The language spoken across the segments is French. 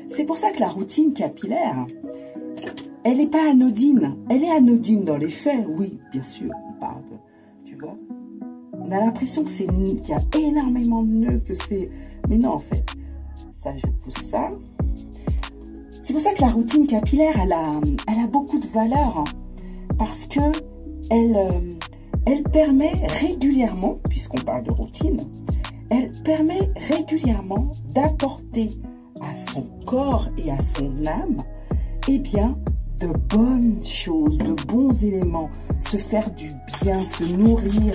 C'est pour ça que la routine capillaire, elle n'est pas anodine. Elle est anodine dans les faits, oui, bien sûr, on parle, tu vois. On a l'impression que qu'il y a énormément de nœuds, que c'est... Mais non, en fait, ça, je pousse ça. C'est pour ça que la routine capillaire, elle a beaucoup de valeur, hein, parce que elle permet régulièrement, puisqu'on parle de routine, elle permet régulièrement d'apporter à son corps et à son âme, eh bien, de bonnes choses, de bons éléments, se faire du bien, se nourrir,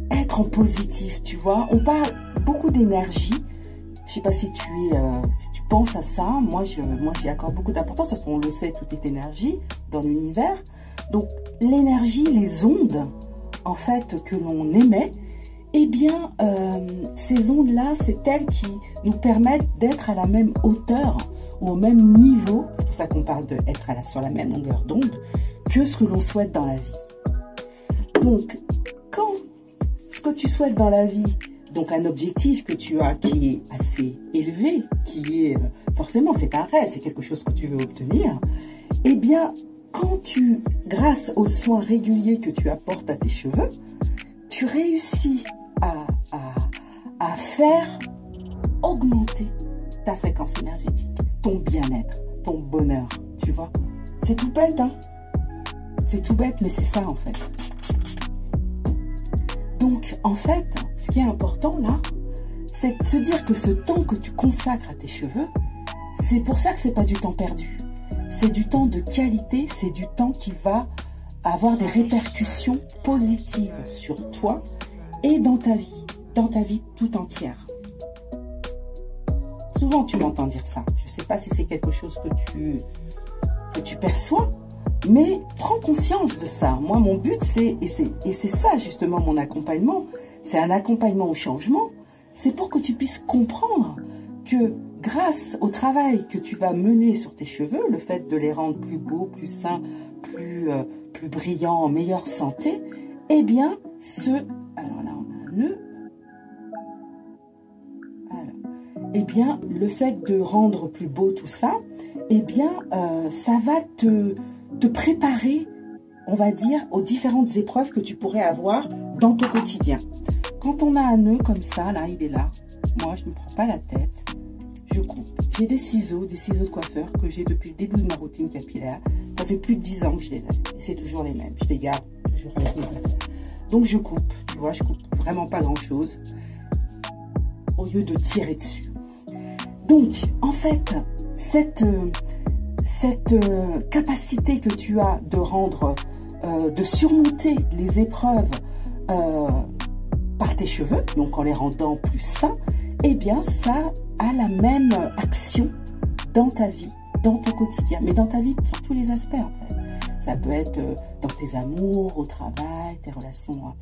être en positif, tu vois. On parle beaucoup d'énergie. Je sais pas si tu penses à ça. Moi, j'y accorde beaucoup d'importance. De toute façon, on le sait, tout est énergie dans l'univers. Donc, l'énergie, les ondes, en fait, que l'on émet, eh bien, ces ondes-là, c'est elles qui nous permettent d'être à la même hauteur ou au même niveau. C'est pour ça qu'on parle d'être sur la même longueur d'onde que ce que l'on souhaite dans la vie. Donc, quand ce que tu souhaites dans la vie, donc un objectif que tu as qui est assez élevé, qui est forcément, c'est un rêve, c'est quelque chose que tu veux obtenir, eh bien, quand grâce aux soins réguliers que tu apportes à tes cheveux, tu réussis à faire augmenter ta fréquence énergétique, ton bien-être, ton bonheur, tu vois. C'est tout bête, hein. C'est tout bête, mais c'est ça, en fait. Donc, en fait, ce qui est important, là, c'est de se dire que ce temps que tu consacres à tes cheveux, c'est pour ça que c'est pas du temps perdu. C'est du temps de qualité, c'est du temps qui va avoir des répercussions positives sur toi et dans ta vie tout entière. Souvent, tu m'entends dire ça. Je ne sais pas si c'est quelque chose que tu perçois, mais prends conscience de ça. Moi, mon but, c'est ça justement mon accompagnement, c'est un accompagnement au changement. C'est pour que tu puisses comprendre que grâce au travail que tu vas mener sur tes cheveux, le fait de les rendre plus beaux, plus sains, plus brillants, en meilleure santé, eh bien, alors là, on a un nœud. Eh bien, le fait de rendre plus beau tout ça, eh bien, ça va te préparer, on va dire, aux différentes épreuves que tu pourrais avoir dans ton quotidien. Quand on a un nœud comme ça, là, il est là. Moi, je ne me prends pas la tête. Je coupe. J'ai des ciseaux de coiffeur que j'ai depuis le début de ma routine capillaire. Ça fait plus de 10 ans que je les ai. Et c'est toujours les mêmes. Je les garde toujours avec moi. Donc, je coupe. Tu vois, je coupe vraiment pas grand-chose au lieu de tirer dessus. Donc, en fait, cette capacité que tu as de rendre, de surmonter les épreuves par tes cheveux, donc en les rendant plus sains, eh bien, ça a la même action dans ta vie, dans ton quotidien, mais dans ta vie sur tous les aspects, en fait. Ça peut être dans tes amours, au travail, tes relations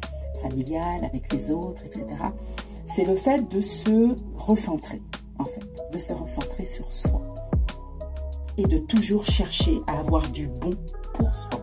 familiales avec les autres, etc. C'est le fait de se recentrer, en fait, de se recentrer sur soi et de toujours chercher à avoir du bon pour soi.